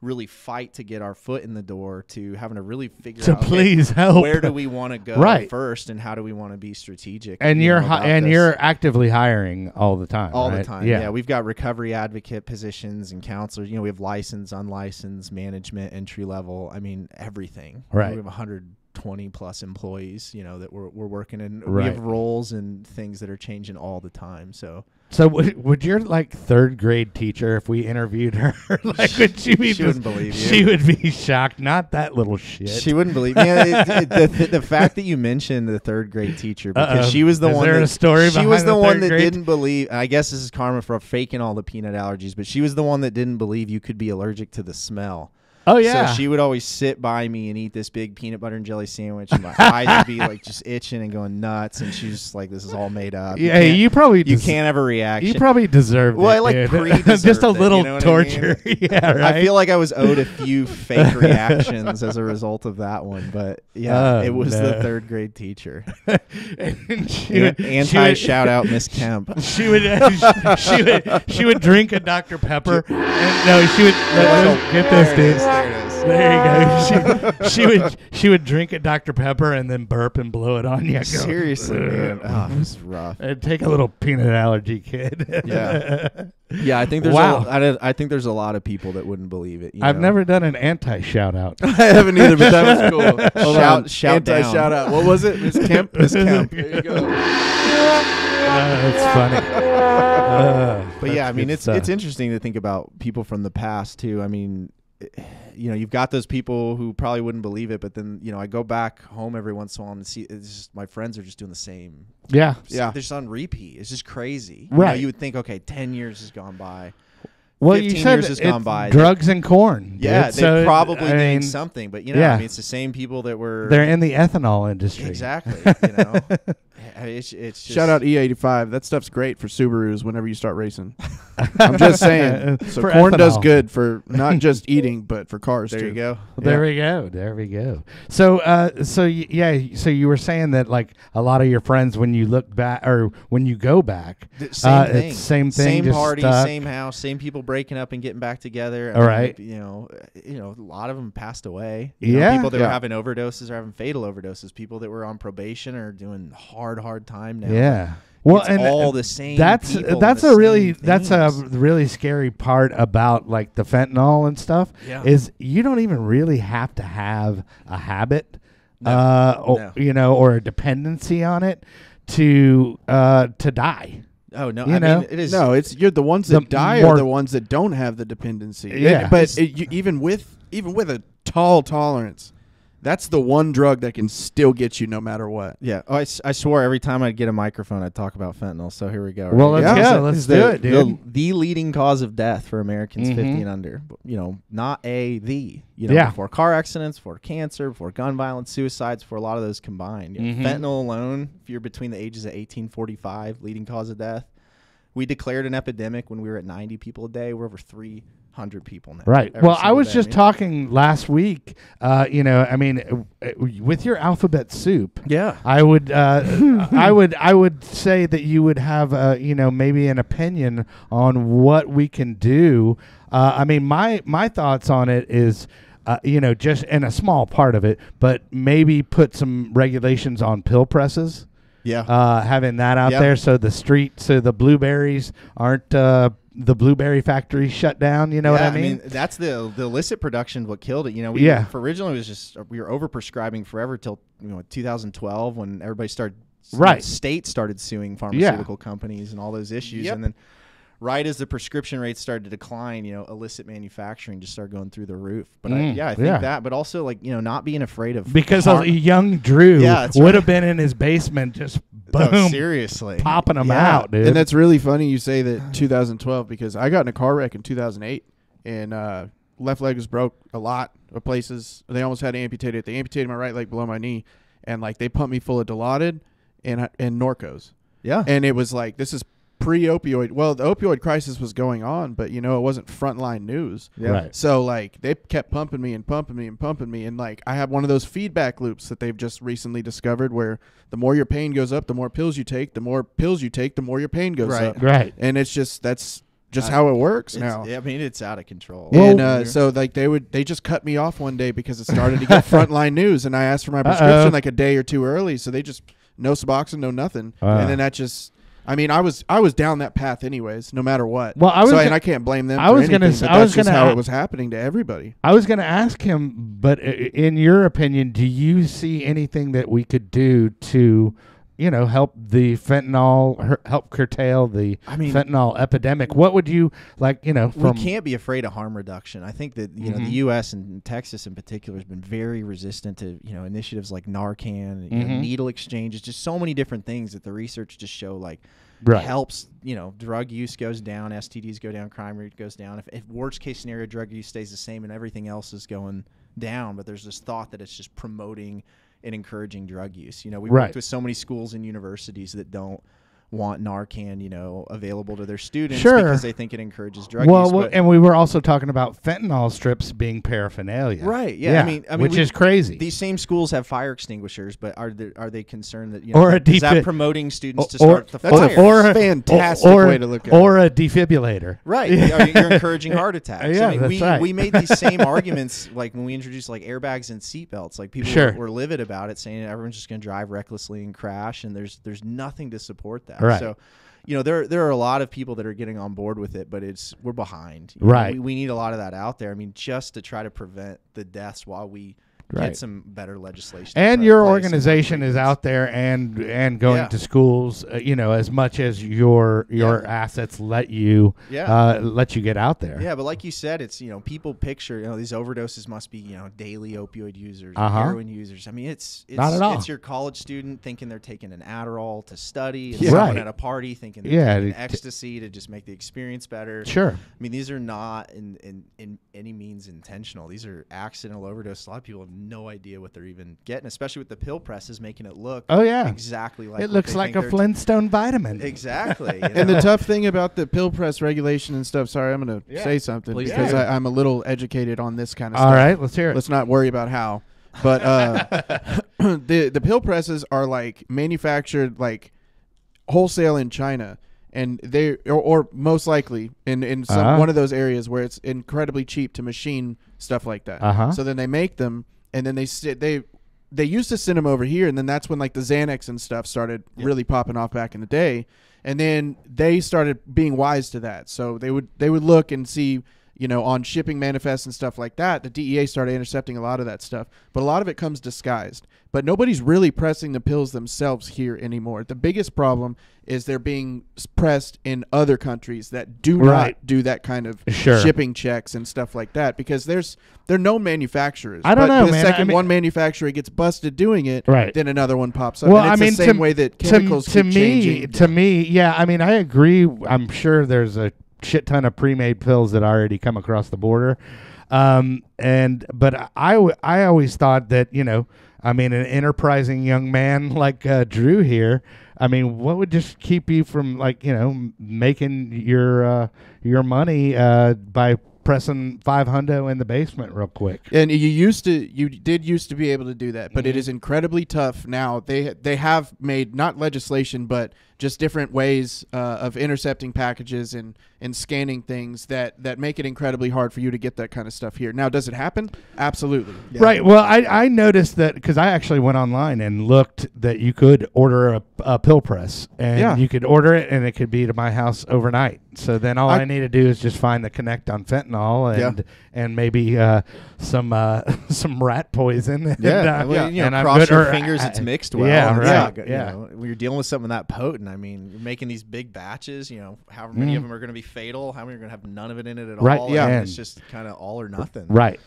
really fight to get our foot in the door to having to really figure So out, okay, please help. where do we want to go Right. first, and how do we want to be strategic? And you're about and this? you're actively hiring all the time. All the right? time. Yeah. We've got recovery advocate positions and counselors. We have licensed, unlicensed, management, entry level. I mean, everything. Right. We have 120 plus employees, that we're working in. We Right. have roles and things that are changing all the time. So So would your like third grade teacher, if we interviewed her, like would she be? She wouldn't believe you. She would be shocked. Not that little shit. She wouldn't believe me. The fact that you mentioned the third grade teacher, because she was the Is one. there that, a story She was behind the the one third that grade? didn't believe. I guess this is karma for faking all the peanut allergies, but she was the one that didn't believe you could be allergic to the smell. Oh yeah. So she would always sit by me and eat this big peanut butter and jelly sandwich, and my eyes would be like just itching and going nuts. And she's just like, "This is all made up. Yeah, you probably you can't have a reaction." You probably deserved Well, it. I like dude. pre-deserved just a it, little you know what I mean? torture. Yeah, right. I feel like I was owed a few fake reactions as a result of that one, but yeah, Oh, it was no. the third grade teacher. And she would- Anti shout out Miss Kemp. She would she would drink a Dr. Pepper. And, no, she would get this, dude. There it is. There you go. She would drink a Dr. Pepper and then burp and blow it on you. Go, Seriously, man. Oh, it was rough. Take a little peanut allergy, kid. Yeah. Yeah, I think there's Wow. I think there's a lot of people that wouldn't believe it. I've never done an anti shout out. I haven't either, but that was cool. Hold on. Shout Anti down. shout out. What was it? Miss Kemp? Miss Kemp. There you go. That's funny. But yeah, I mean, it's it's interesting to think about people from the past too. I mean, you've got those people who probably wouldn't believe it, but then I go back home every once in a while and see it's just my friends are just doing the same. yeah. Yeah. They're just on repeat. It's just crazy. Right. You would think, okay, 10 years has gone by. Well, 15 you said years has gone by. drugs and corn. Yeah, dude. they So, probably I named mean, something, but yeah. I mean, it's the same people that were. They're in the ethanol industry. Exactly. It's just, Shout out E85. That stuff's great for Subarus whenever you start racing. I'm just saying. So For corn does ethanol. good for not just eating, but for cars There too. you go. There we go. There we go. So, so you were saying that like a lot of your friends, when you look back or when you go back, Same thing. it's same thing, Same just party, stuck. same house, same people breaking up and getting back together. All right. A lot of them passed away. Yeah. People that Yeah. were having overdoses or having fatal overdoses. People that were on probation are doing hard time now. Yeah. Well, It's and all the same. That's people and that's the a really same that's a things. really scary part about like the fentanyl and stuff. Yeah. Is you don't even really have to have a habit, No. or a dependency on it to die. Oh no! You I know? mean, it is. No, it's you're the ones that The die more- are the ones that don't have the dependency. Yeah. But even with a tall tolerance, that's the one drug that can still get you no matter what. Yeah. Oh, I swore every time I'd get a microphone, I'd talk about fentanyl. So here we go. Well, let's Yeah. go. Let's It's do it, dude. The leading cause of death for Americans Mhm. 50 and under. Not the. Yeah. Before car accidents, before cancer, before gun violence, suicides, for a lot of those combined. Mhm. Fentanyl alone, if you're between the ages of 18 and 45, leading cause of death. We declared an epidemic when we were at 90 people a day. We're over 300 people now. Right. every Well, I single was day. just talking last week. With your alphabet soup. Yeah. I would, I would say that you would have, maybe an opinion on what we can do. My thoughts on it is, just in a small part of it, but maybe put some regulations on pill presses. Yeah. Having that out Yeah. there, so the blueberries aren't the blueberry factory shut down. You know what I mean? That's the illicit production. What killed it? Yeah. For originally it was just we were over prescribing forever till 2012 when everybody started. Right. States started suing pharmaceutical companies and all those issues, Yep. and then right as the prescription rates started to decline, illicit manufacturing just stared going through the roof. But I think yeah. that, but also not being afraid of Because har- young Drew Yeah, that's would right. have been in his basement just boom, Oh, seriously popping them Yeah. out, dude. And that's really funny you say that 2012 because I got in a car wreck in 2008 and left leg was broke a lot of places. They almost had to amputate it. They amputated my right leg below my knee and like they pumped me full of Dilaudid and Norcos. Yeah. And it was like this is pre-opioid. Well, the opioid crisis was going on, but it wasn't frontline news. Yeah. Right. So like they kept pumping me and pumping me and pumping me and like I have one of those feedback loops that they've just recently discovered where the more your pain goes up, the more pills you take, the more pills you take, the more your pain goes Right. up. Right. And that's just how it works now. I mean, it's out of control. And so like they just cut me off one day because it started to get frontline news and I asked for my prescription like a day or two early, so they just no Suboxone, no nothing. And then that just I was down that path anyways, no matter what. Well, and I can't blame them. I was for gonna anything, s- but I was that's just gonna how a- it was happening to everybody. I was going to ask him, but in your opinion, do you see anything that we could do to help the fentanyl, help curtail the fentanyl epidemic? What would you like, we from can't be afraid of harm reduction. I think that, the U.S. and Texas in particular has been very resistant to, initiatives like Narcan, needle exchanges, just so many different things that the research just show helps, drug use goes down, STDs go down, crime rate goes down. If worst case scenario, drug use stays the same and everything else is going down, but there's this thought that it's just promoting and encouraging drug use. We worked with so many schools and universities that don't want Narcan, available to their students because they think it encourages drug use. Well, and we were also talking about fentanyl strips being paraphernalia. Right. Yeah. I mean, which is crazy. These same schools have fire extinguishers, but are they concerned that is that promoting students to start the fire? That's a fantastic way to look at it. Or a defibrillator. Right. You're encouraging heart attacks. Yeah, that's right. We made these same arguments like when we introduced like airbags and seatbelts. Like people were livid about it, saying everyone's just going to drive recklessly and crash, and there's nothing to support that. Right. So, there are a lot of people that are getting on board with it, but we're behind. Right. We need a lot of that out there. I mean, just to try to prevent the deaths while we get some better legislation. And your organization is out there and going to schools, as much as your assets let you get out there. Yeah, but like you said, it's people picture these overdoses must be daily opioid users, heroin users. I mean, it's not at all. It's your college student thinking they're taking an Adderall to study, and Yeah. someone Right. at a party thinking they're taking ecstasy to just make the experience better. Sure. I mean, these are not in any means intentional. These are accidental overdoses. A lot of people have no idea what they're even getting, especially with the pill presses making it look exactly like it looks like a Flintstone vitamin. Exactly. And the tough thing about the pill press regulation and stuff, sorry, I'm going to say something because I'm a little educated on this kind of stuff. All right, let's hear it. Let's not worry about how. But the pill presses are like manufactured like wholesale in China. And they, or most likely in some one of those areas where it's incredibly cheap to machine stuff like that. So then they make them, and then they used to send them over here, and then that's when like the Xanax and stuff started really popping off back in the day. And then they started being wise to that. So they would look and see, on shipping manifests and stuff like that, the DEA started intercepting a lot of that stuff. But a lot of it comes disguised. But nobody's really pressing the pills themselves here anymore. The biggest problem is they're being pressed in other countries that do not do that kind of shipping checks and stuff like that, because they're known manufacturers. I don't know, the man. second one manufacturer gets busted doing it, then another one pops up. Well, and it's the same way that chemicals keep changing. To me, yeah, I mean, I agree. I'm sure there's a shit ton of pre-made pills that already come across the border. But I always thought that, I mean, an enterprising young man like Drew here, I mean, what would just keep you from making your money by pressing 500 in the basement real quick? And you did used to be able to do that, but it is incredibly tough now. They have made not legislation, but just different ways of intercepting packages and scanning things that make it incredibly hard for you to get that kind of stuff here. Now, does it happen? Absolutely. Yeah. Right. Well, I noticed that because I actually went online and looked that you could order a pill press, and you could order it and it could be to my house overnight. So then all I need to do is just find the connect on fentanyl and maybe some rat poison. And cross your fingers it's mixed well. Yeah, right. When you're dealing with something that potent, I mean, you're making these big batches. However many of them are going to be fatal, how many are going to have none of it in it at all. Right. Yeah. And it's just kind of all or nothing. Right.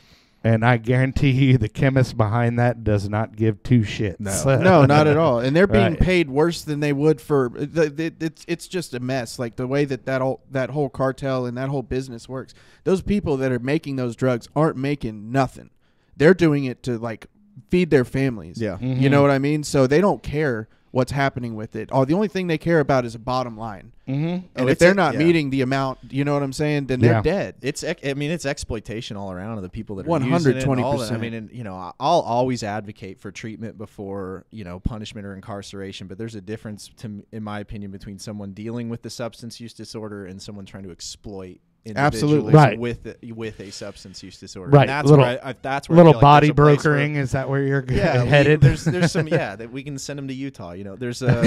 And I guarantee you the chemist behind that does not give two shits. No, not at all. And they're being paid worse than they would for it's just a mess. Like the way that whole cartel and that whole business works. Those people that are making those drugs aren't making nothing. They're doing it to like feed their families. Yeah. Mm-hmm. You know what I mean? So they don't care what's happening with it. The only thing they care about is a bottom line. Mm-hmm. And if they're not meeting the amount, you know what I'm saying, then they're dead. It's exploitation all around of the people that are using it. 120%. I mean, I'll always advocate for treatment before, punishment or incarceration. But there's a difference, in my opinion, between someone dealing with the substance use disorder and someone trying to exploit absolutely right with a substance use disorder. Right. And that's where little I feel like body brokering. Is that where you're headed? There's some that we can send them to Utah. There's I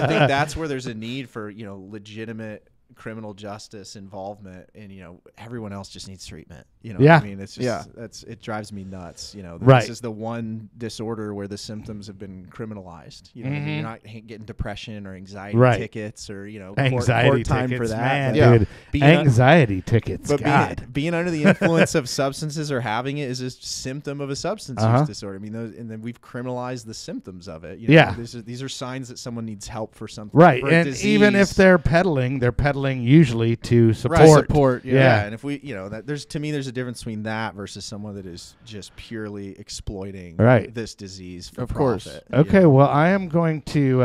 think that's where there's a need for legitimate criminal justice involvement, and everyone else just needs treatment. Yeah. I mean, it's just it drives me nuts. Right. This is the one disorder where the symptoms have been criminalized. What I mean? You're not getting depression or anxiety tickets or anxiety court time tickets, for that. man, But dude. being Anxiety tickets. But God. being under the influence of substances or having it is a symptom of a substance use disorder. I mean, and then we've criminalized the symptoms of it. These are signs that someone needs help for something. Right, for a and disease. even if they're peddling usually to support. Right. Support. Yeah. And if we, there's a difference between that versus someone that is just purely exploiting this disease for profit. Okay, well, I am going to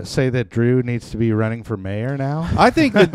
say that Drew needs to be running for mayor now. I think that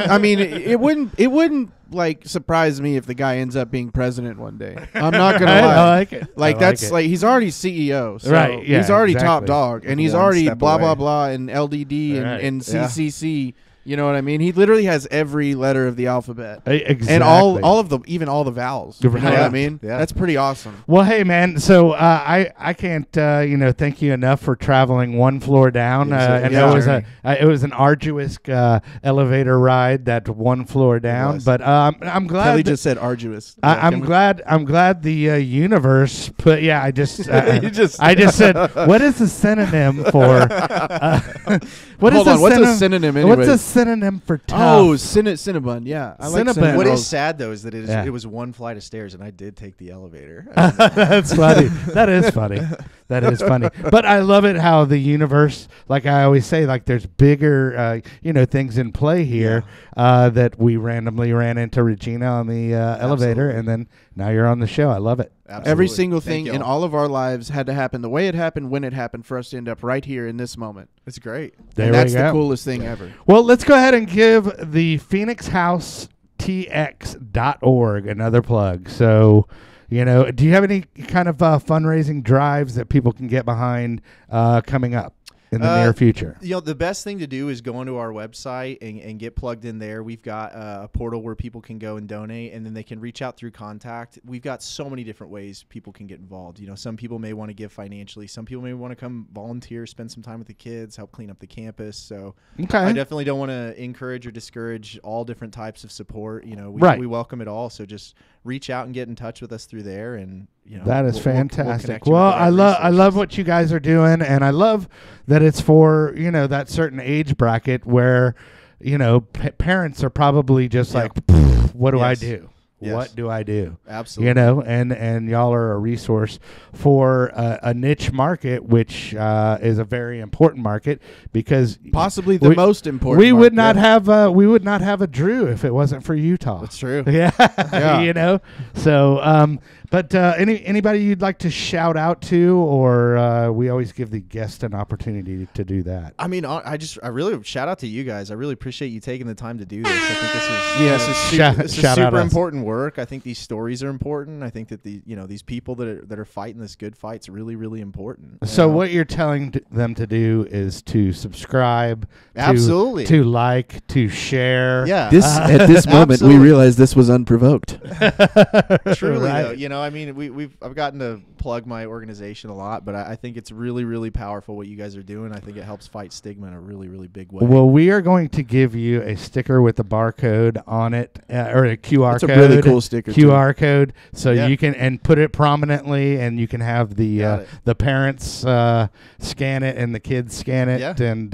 it wouldn't like surprise me if the guy ends up being president one day. I'm not gonna lie. I like it. Like I that's like it. like he's already CEO, so Right, yeah, he's already top exactly. dog, and he's One already step blah away. blah blah and LDD Right. and CCC. You know what I mean? He literally has every letter of the alphabet Exactly. and all of the even all the vowels. You know what I mean? Yeah. That's pretty awesome. Well, hey, man. So I can't thank you enough for traveling one floor down. And it was an arduous elevator ride that one floor down. was. But I'm glad. Kelly that- just said arduous. I'm glad the universe put. Yeah, I just You just- I just said what is a synonym for? What is Hold on, what's a synonym What's a anyways? synonym for tough? Oh, Cinnabon. Yeah, I like Cinnabon. Cinnabon. What is sad though is that Yeah. it was one flight of stairs, and I did take the elevator. That's funny. That is funny. That is funny. But I love it how the universe, like I always say, like there's bigger, things in play here that we randomly ran into Regina on the elevator, and then now you're on the show. I love it. Absolutely. Every single Thank thing in y'all. all of our lives had to happen the way it happened, when it happened, for us to end up right here in this moment. It's great. There And that's we the go. coolest thing ever. Well, let's go ahead and give the PhoenixHouseTX.org another plug. So, do you have any kind of fundraising drives that people can get behind coming up in the near future? The best thing to do is go onto our website and get plugged in there. We've got a portal where people can go and donate, and then they can reach out through contact. We've got so many different ways people can get involved. Some people may want to give financially. Some people may want to come volunteer, spend some time with the kids, help clean up the campus. So Okay. I definitely don't want to encourage or discourage all different types of support. Right. We welcome it all. So just reach out and get in touch with us through there, and That is we'll fantastic. connect you with Well, the right I love resources. what you guys are doing, and I love that it's for that certain age bracket where parents are probably just Yeah. like, what do I Yes. do? Yes. What do I do? Absolutely. And y'all are a resource for a niche market, which is a very important market because Possibly the most important. we would market. not have a Drew if it wasn't for Utah. That's true. Yeah, Yeah. So, but anybody you'd like to shout out to, or we always give the guest an opportunity to do that. I mean, I really shout out to you guys. I really appreciate you taking the time to do this. I think this is Yes, it's Shout out super us. important work. I think these stories are important. I think that these people that are fighting this good fight's really, really important. So what you're telling them to do is to subscribe, Absolutely. to like, to share. Yeah. At this moment, we Absolutely. realized this was unprovoked. Truly, Right. though, I mean, I've gotten to plug my organization a lot, but I think it's really, really powerful what you guys are doing. I think it helps fight stigma in a really, really big way. Well, we are going to give you a sticker with a barcode on it, or a QR It's a code. really cool sticker, too. QR code, so Yeah. you can and put it prominently, and you can have Got the it. parents scan it and the kids scan it, Yeah. and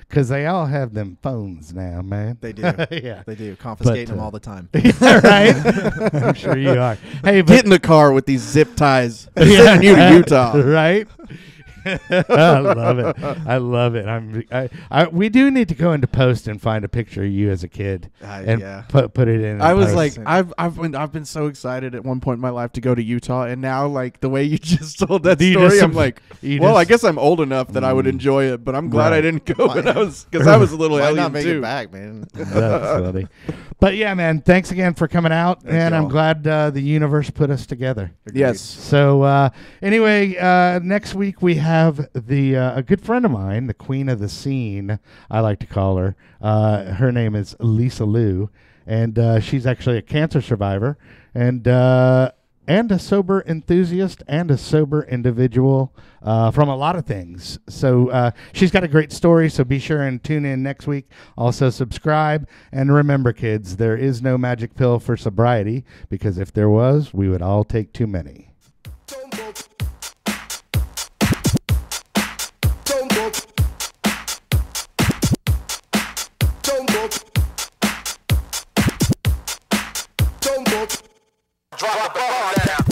because they all have them phones now, man. They do. Yeah. They do. Confiscating But, them all the time. Right? I'm sure you are. Hey, but Get in the car with these zip ties. Sending you to Utah. Right? I love it. I love it. We do need to go into post and find a picture of you as a kid and Yeah. put it in. I was post. like, I've been so excited at one point in my life to go to Utah, and now like the way you just told that You story, just- I'm like, you well, just- I guess I'm old enough that I would enjoy it, but I'm glad I Right. didn't go when I was because I was a little Why alien not make too. it back, man? That's funny. But yeah, man, thanks again for coming out, and I'm y'all. glad the universe put us together. Yes. So anyway, next week we have a good friend of mine, the queen of the scene, I like to call her. Her name is Lisa Liu, and she's actually a cancer survivor, and and a sober enthusiast and a sober individual from a lot of things. So she's got a great story, so be sure and tune in next week. Also subscribe, and remember, kids, there is no magic pill for sobriety, because if there was, we would all take too many. Drop the bomb now.